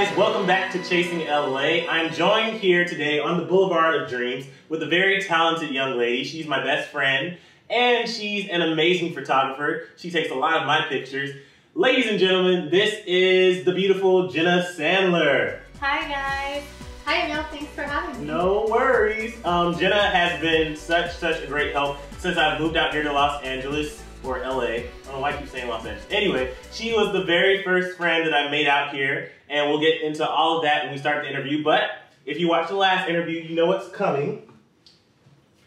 guys, welcome back to Chasing LA. I'm joined here today on the Boulevard of Dreams with a very talented young lady. She's my best friend and she's an amazing photographer. She takes a lot of my pictures. Ladies and gentlemen, this is the beautiful Genna Sandler. Hi guys. Hi Emile, thanks for having me. No worries. Genna has been such a great help since I've moved out here to Los Angeles. Or LA. I don't know why I keep saying Los Angeles. Anyway, she was the very first friend that I made out here, and we'll get into all of that when we start the interview. But if you watched the last interview, you know what's coming.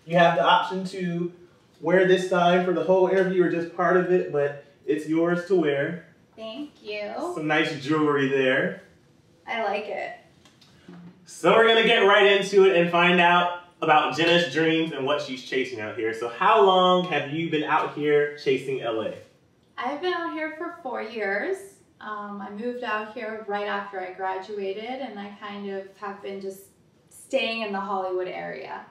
You have the option to wear this sign for the whole interview or just part of it, but it's yours to wear. Thank you. Some nice jewelry there. I like it. So we're gonna get right into it and find out about Genna's dreams and what she's chasing out here. So how long have you been out here chasing LA? I've been out here for 4 years. I moved out here right after I graduated, and I kind of have been just staying in the Hollywood area.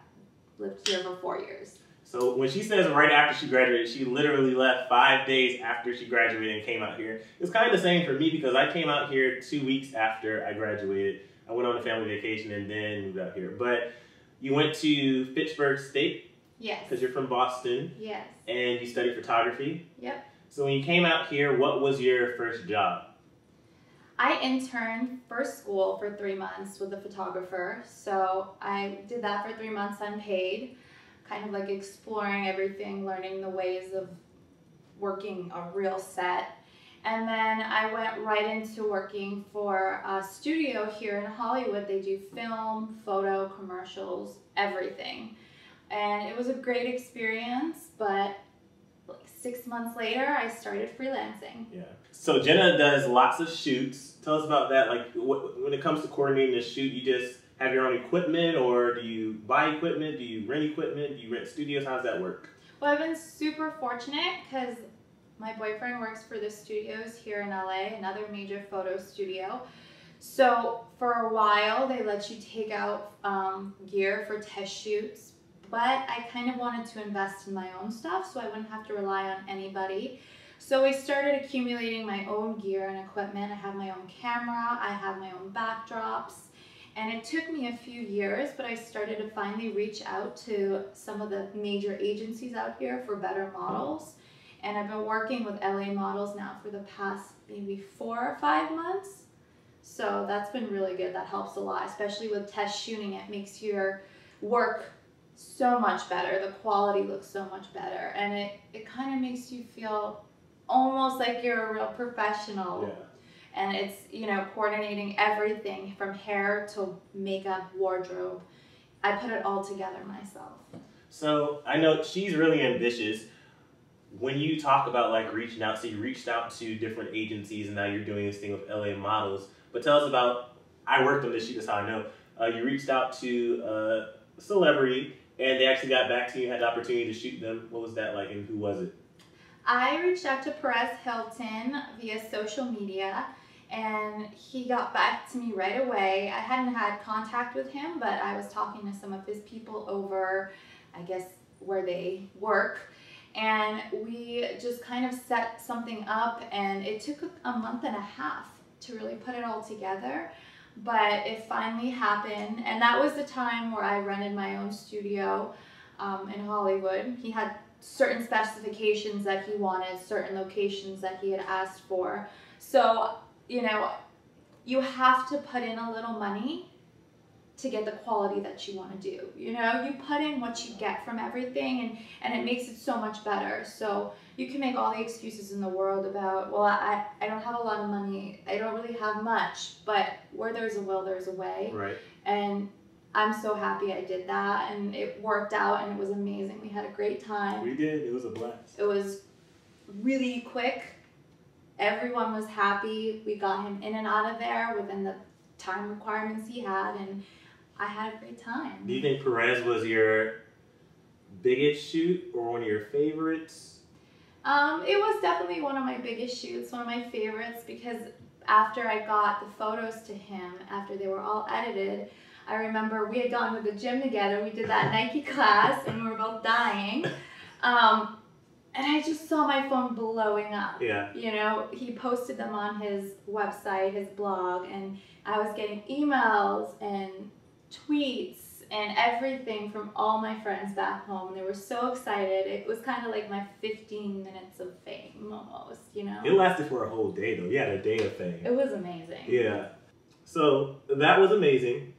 Lived here for 4 years. So when she says right after she graduated, she literally left 5 days after she graduated and came out here. It's kind of the same for me because I came out here 2 weeks after I graduated. I went on a family vacation and then moved out here. But you went to Fitchburg State? Yes. Because you're from Boston? Yes. And you studied photography? Yep. So when you came out here, what was your first job? I interned for school for 3 months with a photographer. So I did that for 3 months unpaid, kind of like exploring everything, learning the ways of working a real set. And then I went right into working for a studio here in Hollywood. They do film, photo, commercials, everything. And it was a great experience, but like 6 months later, I started freelancing. Yeah. So Genna does lots of shoots. Tell us about that. Like when it comes to coordinating a shoot, you just have your own equipment, or do you buy equipment? Do you rent equipment? Do you rent studios? How does that work? Well, I've been super fortunate because my boyfriend works for the studios here in LA, another major photo studio. So for a while, they let you take out gear for test shoots, but I kind of wanted to invest in my own stuff so I wouldn't have to rely on anybody. So I started accumulating my own gear and equipment. I have my own camera, I have my own backdrops, and it took me a few years, but I started to finally reach out to some of the major agencies out here for better models. And I've been working with LA models now for the past maybe 4 or 5 months. So that's been really good. That helps a lot, especially with test shooting. It makes your work so much better. The quality looks so much better. And it kind of makes you feel almost like you're a real professional. Yeah. And it's, you know, coordinating everything from hair to makeup, wardrobe. I put it all together myself. So I know she's really ambitious. When you talk about like reaching out, so you reached out to different agencies and now you're doing this thing with LA models, but tell us about, I worked on this shoot, that's how I know. You reached out to a celebrity and they actually got back to you, had the opportunity to shoot them. What was that like and who was it? I reached out to Perez Hilton via social media and he got back to me right away. I hadn't had contact with him, but I was talking to some of his people over, I guess, where they work. And we just kind of set something up, and it took a month and a half to really put it all together, but it finally happened. And that was the time where I rented my own studio in Hollywood. He had certain specifications that he wanted, certain locations that he had asked for. So, you know, you have to put in a little money to get the quality that you want to do. You know, you put in what you get from everything, and it makes it so much better. So you can make all the excuses in the world about, well, I don't have a lot of money, I don't really have much, but where there's a will, there's a way. Right. And I'm so happy I did that, and it worked out, and it was amazing. We had a great time. We did. It was a blast. It was really quick. Everyone was happy. We got him in and out of there within the time requirements he had, and I had a great time. Do you think Perez was your biggest shoot or one of your favorites? It was definitely one of my biggest shoots, one of my favorites, because after I got the photos to him, after they were all edited, I remember we had gone to the gym together. We did that Nike class, and we were both dying. And I just saw my phone blowing up. Yeah. You know, he posted them on his website, his blog, and I was getting emails and tweets and everything from all my friends back home. They were so excited. It was kind of like my 15 minutes of fame almost, you know? It lasted for a whole day though. You had a day of fame. It was amazing. Yeah. So that was amazing.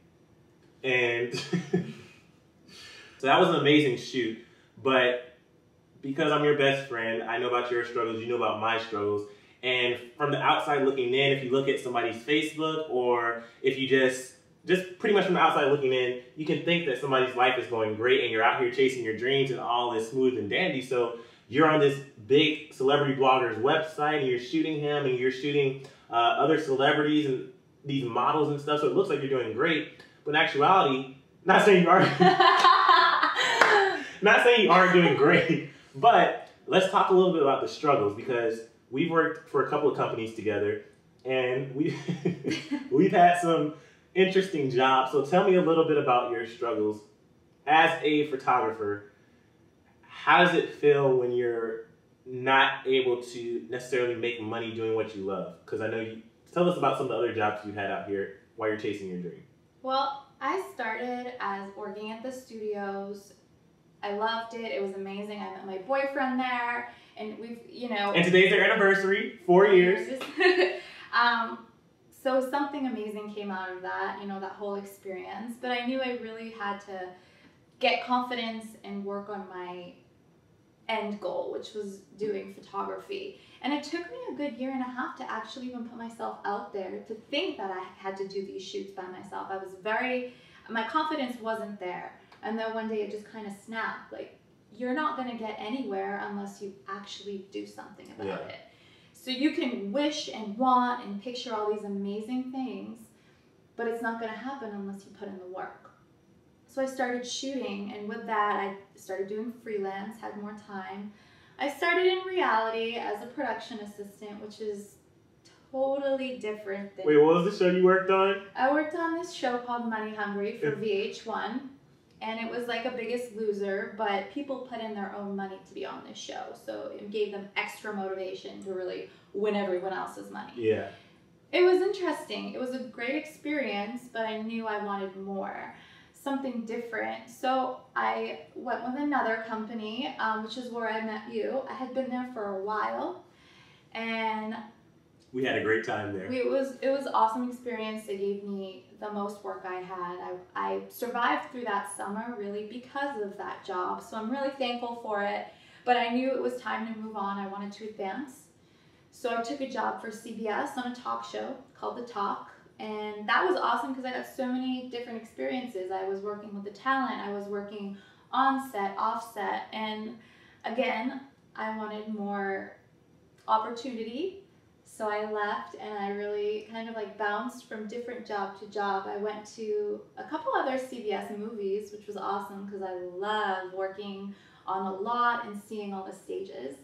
And so that was an amazing shoot. But because I'm your best friend, I know about your struggles, you know about my struggles. And from the outside looking in, if you look at somebody's Facebook or if you just pretty much from the outside looking in, you can think that somebody's life is going great and you're out here chasing your dreams and all this smooth and dandy. So you're on this big celebrity blogger's website and you're shooting him and you're shooting other celebrities and these models and stuff. So it looks like you're doing great. But in actuality, not saying you aren't, not saying you aren't doing great, but let's talk a little bit about the struggles because we've worked for a couple of companies together and we've had some interesting jobs. So tell me a little bit about your struggles as a photographer. How does it feel when you're not able to necessarily make money doing what you love? Because I know you, tell us about some of the other jobs you had out here while you're chasing your dream. Well, I started as working at the studios. I loved it. It was amazing. I met my boyfriend there and we've, you know. And today's their anniversary, 4 years. So something amazing came out of that, you know, that whole experience. But I knew I really had to get confidence and work on my end goal, which was doing photography. And it took me a good 1.5 years to actually even put myself out there, to think that I had to do these shoots by myself. I was my confidence wasn't there. And then one day it just kind of snapped, like, you're not gonna get anywhere unless you actually do something about it. So you can wish and want and picture all these amazing things, but it's not gonna happen unless you put in the work. So I started shooting, and with that, I started doing freelance, had more time. I started in reality as a production assistant, which is totally different than... Wait, what was the show you worked on? I worked on this show called Money Hungry for VH1. And it was like a Biggest Loser, but people put in their own money to be on this show. So it gave them extra motivation to really win everyone else's money. Yeah. It was interesting. It was a great experience, but I knew I wanted more, something different. So I went with another company, which is where I met you. I had been there for a while, and we had a great time there. It was awesome experience. They gave me the most work I had. I survived through that summer really because of that job. So I'm really thankful for it. But I knew it was time to move on. I wanted to advance. So I took a job for CBS on a talk show called The Talk. And that was awesome because I got so many different experiences. I was working with the talent. I was working on set, off set. And again, I wanted more opportunity. So I left and I really kind of like bounced from different job to job. I went to a couple other CBS movies, which was awesome because I love working on a lot and seeing all the stages.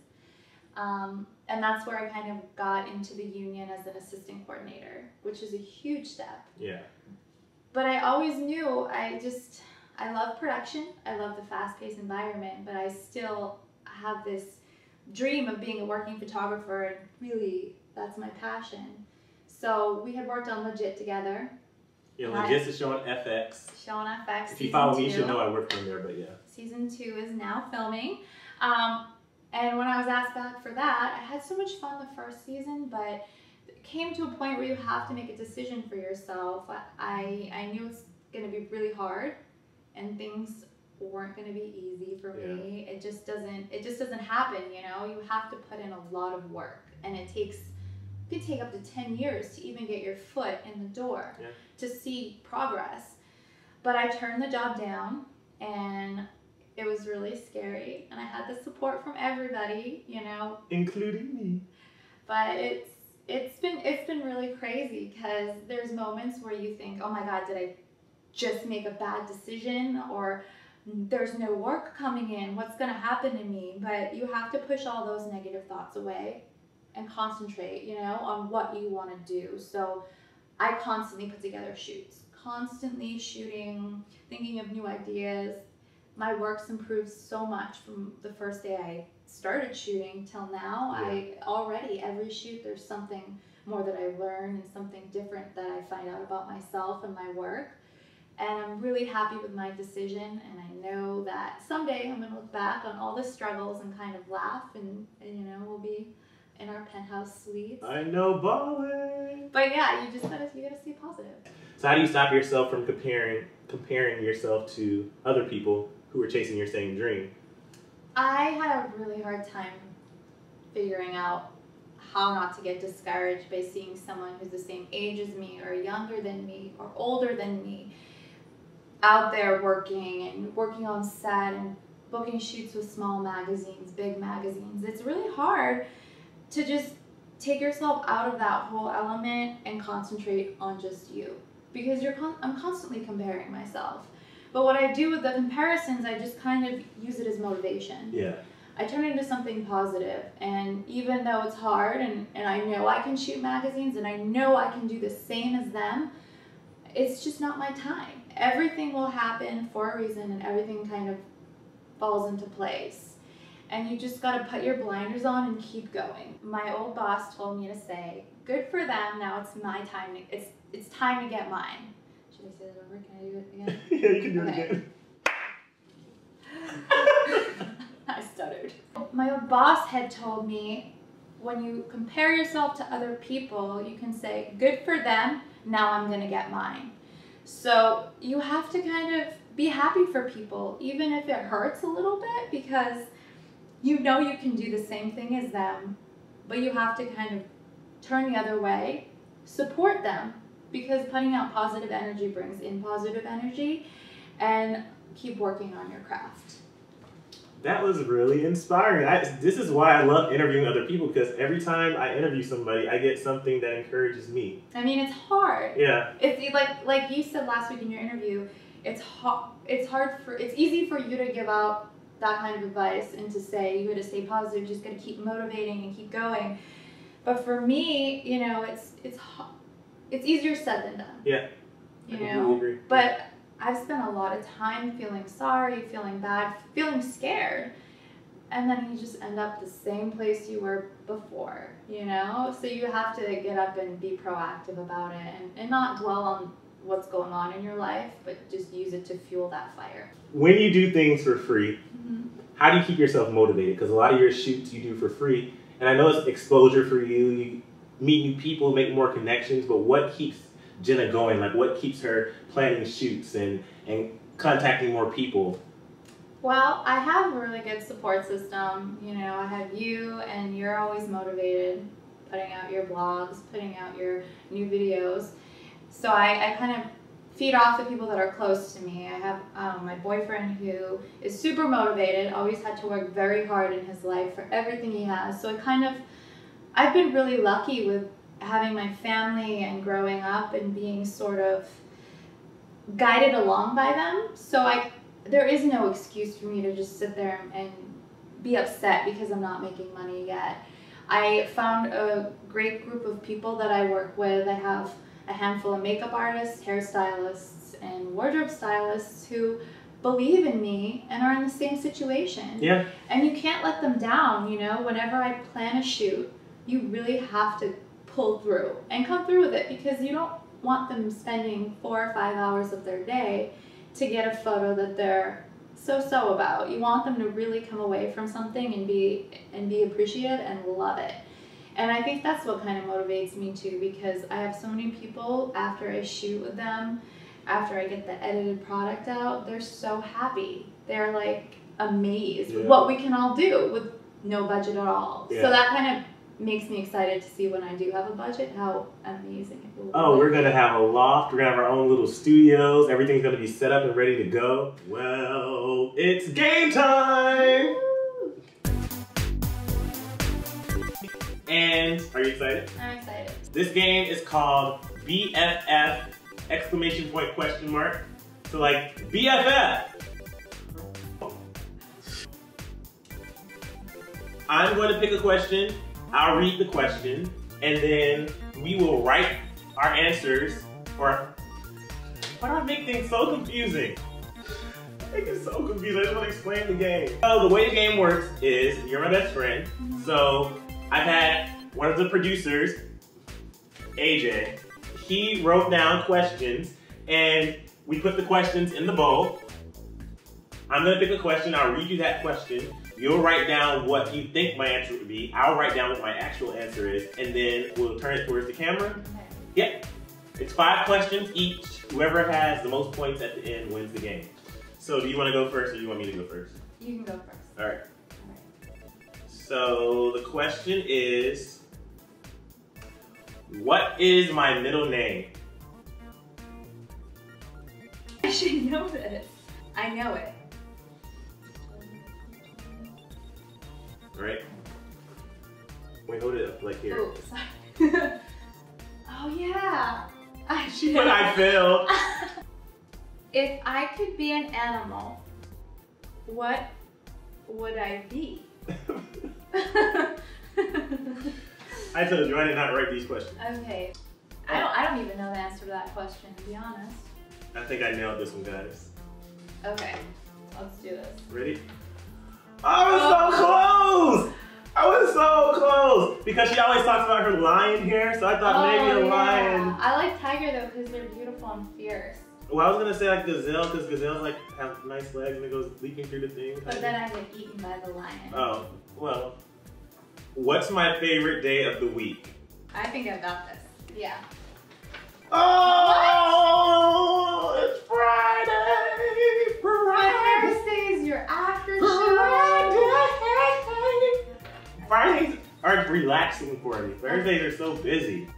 And that's where I kind of got into the union as an assistant coordinator, which is a huge step. Yeah. But I always knew I love production. I love the fast-paced environment, but I still have this dream of being a working photographer, and really that's my passion. So we had worked on Legit together. Yeah, Legit's a show on FX. Show on FX. If you follow me, you should know I worked on there, but yeah. Season 2 is now filming. And when I was asked back for that, I had so much fun the first season, but it came to a point where you have to make a decision for yourself. I knew it's going to be really hard, and things weren't going to be easy for me. It just doesn't happen, you know. You have to put in a lot of work, and it could take up to 10 years to even get your foot in the door to see progress. But I turned the job down, and it was really scary, and I had the support from everybody, you know, including me. But it's been really crazy because there's moments where you think, oh my God, did I just make a bad decision, or there's no work coming in, what's gonna happen to me? But you have to push all those negative thoughts away and concentrate, you know, on what you want to do. So I constantly put together shoots, constantly shooting, thinking of new ideas. My work's improved so much from the first day I started shooting till now, every shoot there's something more that I learn and something different that I find out about myself and my work. And I'm really happy with my decision, and I know that someday I'm going to look back on all the struggles and kind of laugh, and you know, we'll be in our penthouse suites. I know, ballin'. But yeah, you gotta stay positive. So how do you stop yourself from comparing yourself to other people who are chasing your same dream? I had a really hard time figuring out how not to get discouraged by seeing someone who's the same age as me, or younger than me, or older than me, out there working on set and booking shoots with small magazines, big magazines. It's really hard to just take yourself out of that whole element and concentrate on just you, because I'm constantly comparing myself. But what I do with the comparisons, I just kind of use it as motivation. Yeah. I turn it into something positive, and even though it's hard, and I know I can shoot magazines, and I know I can do the same as them, it's just not my time. Everything will happen for a reason, and everything kind of falls into place. And you just gotta put your blinders on and keep going. My old boss told me to say, good for them, now it's my time, it's time to get mine. Should I say that over? Can I do it again? Yeah, you can do it again. I stuttered. My old boss had told me, when you compare yourself to other people, you can say, good for them, now I'm gonna get mine. So you have to kind of be happy for people, even if it hurts a little bit, because you know you can do the same thing as them, but you have to kind of turn the other way, support them, because putting out positive energy brings in positive energy, and keep working on your craft. That was really inspiring. This is why I love interviewing other people, because every time I interview somebody, I get something that encourages me. I mean, it's hard. Yeah. It's like you said last week in your interview, it's easy for you to give out that kind of advice and to say you got to stay positive, just got to keep motivating and keep going. But for me, you know, it's easier said than done. Yeah. You I know, completely agree. But I've spent a lot of time feeling sorry, feeling bad, feeling scared, and then you just end up the same place you were before, you know? So you have to get up and be proactive about it, and not dwell on what's going on in your life, but just use it to fuel that fire. When you do things for free, how do you keep yourself motivated? Because a lot of your shoots you do for free, and I know it's exposure for you, you meet new people, make more connections, but what keeps Genna going? Like, what keeps her planning shoots and contacting more people? Well, I have a really good support system. You know, I have you, and you're always motivated, putting out your blogs, putting out your new videos. So I kind of feed off the people that are close to me. I have my boyfriend, who is super motivated, always had to work very hard in his life for everything he has. So I've been really lucky with having my family and growing up and being sort of guided along by them. So there is no excuse for me to just sit there and be upset because I'm not making money yet. I found a great group of people that I work with. I have a handful of makeup artists, hairstylists, and wardrobe stylists who believe in me and are in the same situation. Yeah. And you can't let them down, you know. Whenever I plan a shoot, you really have to pull through and come through with it, because you don't want them spending 4 or 5 hours of their day to get a photo that they're so about. You want them to really come away from something and be appreciative and love it. And I think that's what kind of motivates me too, because I have so many people, after I shoot with them, after I get the edited product out, they're so happy. They're like amazed with what we can all do with no budget at all. So that kind of makes me excited to see when I do have a budget, how amazing it will be. Oh, we're gonna have a loft, we're gonna have our own little studios, everything's gonna be set up and ready to go. Well, it's game time! And are you excited? I'm excited. This game is called BFF, exclamation point, question mark. So like, BFF. I'm going to pick a question, I'll read the question, and then we will write our answers, or why do I make things so confusing? It is so confusing. I just want to explain the game. So the way the game works is you're my best friend. So I've had one of the producers, AJ, he wrote down questions and we put the questions in the bowl. I'm gonna pick a question, I'll read you that question. You'll write down what you think my answer would be. I'll write down what my actual answer is, and then we'll turn it towards the camera. Yep. It's 5 questions each. Whoever has the most points at the end wins the game. So do you want to go first or do you want me to go first? You can go first. All right. So the question is, what is my middle name? I should know this. I know it. Right? Wait, hold it up like here. Oh, sorry. Oh yeah. I should. But I failed. If I could be an animal, what would I be? I told you I did not write these questions. Okay. I don't even know the answer to that question, to be honest. I think I nailed this one, guys. Okay. Let's do this. Ready? I was so close! I was so close! Because she always talks about her lion hair, so I thought maybe a lion. I like tiger though, because they're beautiful and fierce. Well, I was gonna say like gazelle, because gazelles like have nice legs and it goes leaping through the thing. But then I get eaten by the lion. Oh, well. What's my favorite day of the week? I think I got this. Yeah. Oh, what? It's Friday! Thursday is your after show. Fridays are relaxing for me. Thursdays are so busy.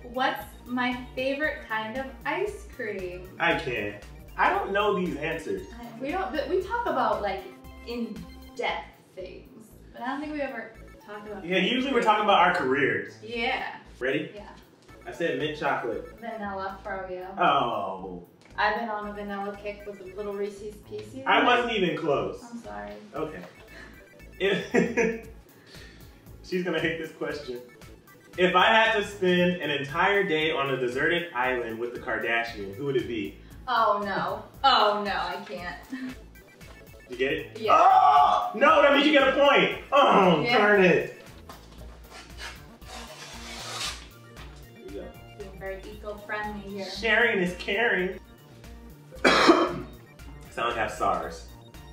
What's my favorite kind of ice cream? I can't. I don't know these answers. We talk about like in-depth things, but I don't think we ever talk about. Yeah, usually we're talking about our careers. Yeah. Ready? Yeah. I said mint chocolate. Vanilla froyo. Oh. I've been on a vanilla kick with a little Reese's Pieces. I wasn't even close. I'm sorry. Okay. She's gonna hate this question. If I had to spend an entire day on a deserted island with the Kardashians, who would it be? Oh no. Oh no, I can't. You get it? Yeah. Oh! No, that means you get a point. Oh, Yeah. darn it. Here you go. Being very eco-friendly here. Sharing is caring. Sound like I have SARS.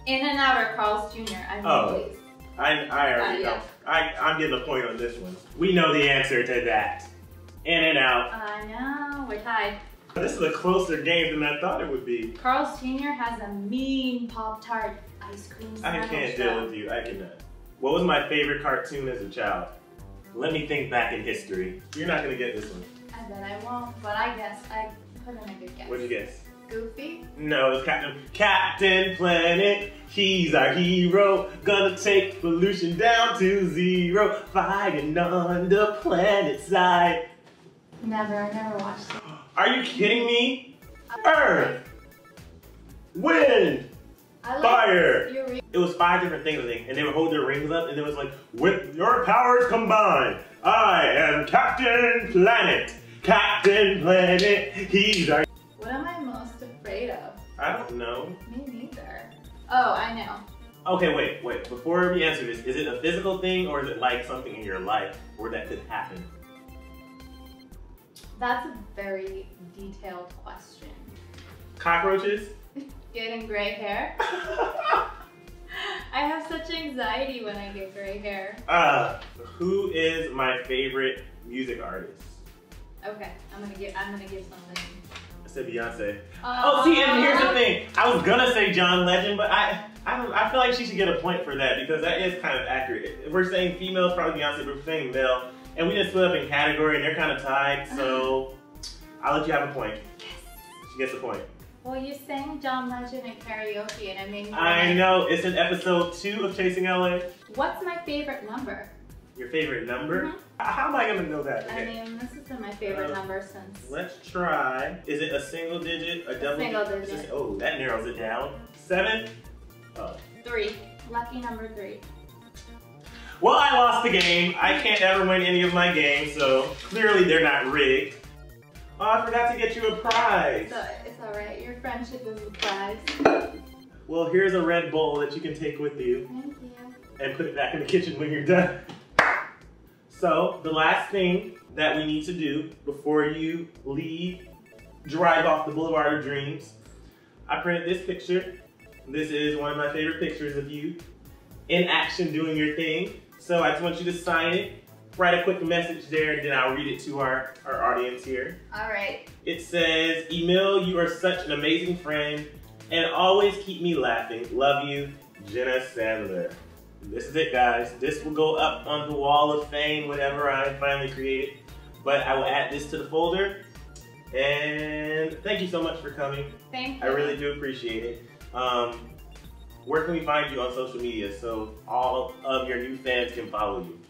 In-N-Out or Carl's Jr. I mean, Oh. please. I already know. Yeah. I'm getting a point on this one. We know the answer to that. In-N-Out. I know, we're tied. This is a closer game than I thought it would be. Carl's Jr. has a mean Pop-Tart ice cream I sandwich. can't deal with you. I cannot. What was my favorite cartoon as a child? Let me think back in history. You're not gonna get this one. I bet I won't, but I guess I put in a good guess. What'd you guess? Goofy? No, it's Captain Planet. He's our hero. Gonna take pollution down to 0. Fighting on the planet side. I never watched it. Are you kidding me? Earth, wind, fire. It was 5 different things, I think, and they would hold their rings up, and it was like, with your powers combined, I am Captain Planet. Captain Planet, he's our... What am I most afraid of? I don't know. Me neither. Oh, I know. Okay, wait. Before we answer this, is it a physical thing, or is it like something in your life where that could happen? That's a very detailed question. Cockroaches? Getting gray hair? I have such anxiety when I get gray hair. Who is my favorite music artist? Okay, I'm gonna give something. I said Beyonce. Oh, see, and here's the thing. I was gonna say John Legend, but I feel like she should get a point for that because that is kind of accurate. If we're saying female, it's probably Beyonce, but if we're saying male, and we just split up in category and they're kind of tied, so I'll let you have a point. Yes. She gets a point. Well, you sang John Legend in karaoke and I made me I know, it's in episode 2 of Chasing LA. What's my favorite number? Your favorite number? Mm-hmm. How am I gonna know that? Okay. I mean, this has been my favorite number since. Let's try. Is it a single digit, a double single digit? digit. Oh, that narrows it down. 7? Oh. 3. Lucky number 3. Well, I lost the game. I can't ever win any of my games, so clearly they're not rigged. Oh, I forgot to get you a prize. So it's alright. Your friendship is a prize. Well, here's a red bowl that you can take with you. Thank you. And put it back in the kitchen when you're done. So, the last thing that we need to do before you leave, drive off the Boulevard of Dreams, I printed this picture. This is one of my favorite pictures of you in action doing your thing. So I just want you to sign it, write a quick message there, and then I'll read it to our audience here. All right. It says, Emile, you are such an amazing friend and always keep me laughing. Love you, Genna Sandler. This is it, guys. This will go up on the wall of fame, whatever I finally created. But I will add this to the folder. And thank you so much for coming. Thank you. I really do appreciate it. Where can we find you on social media so all of your new fans can follow you?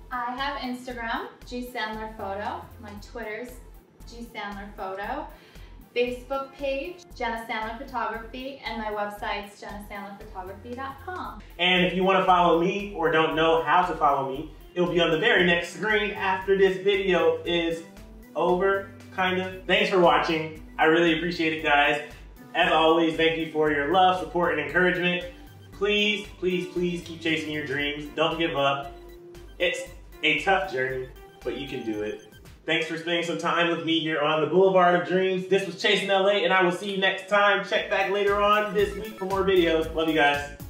I have Instagram, G Sandler Photo. My Twitter's G Sandler Photo. Facebook page, Genna Sandler Photography, and my website's jennasandlerphotography.com. And if you want to follow me or don't know how to follow me, it'll be on the very next screen after this video is over, kind of. Thanks for watching. I really appreciate it, guys. As always, thank you for your love, support, and encouragement. Please, please, please keep chasing your dreams. Don't give up. It's a tough journey, but you can do it. Thanks for spending some time with me here on the Boulevard of Dreams. This was Chasing LA, and I will see you next time. Check back later on this week for more videos. Love you guys.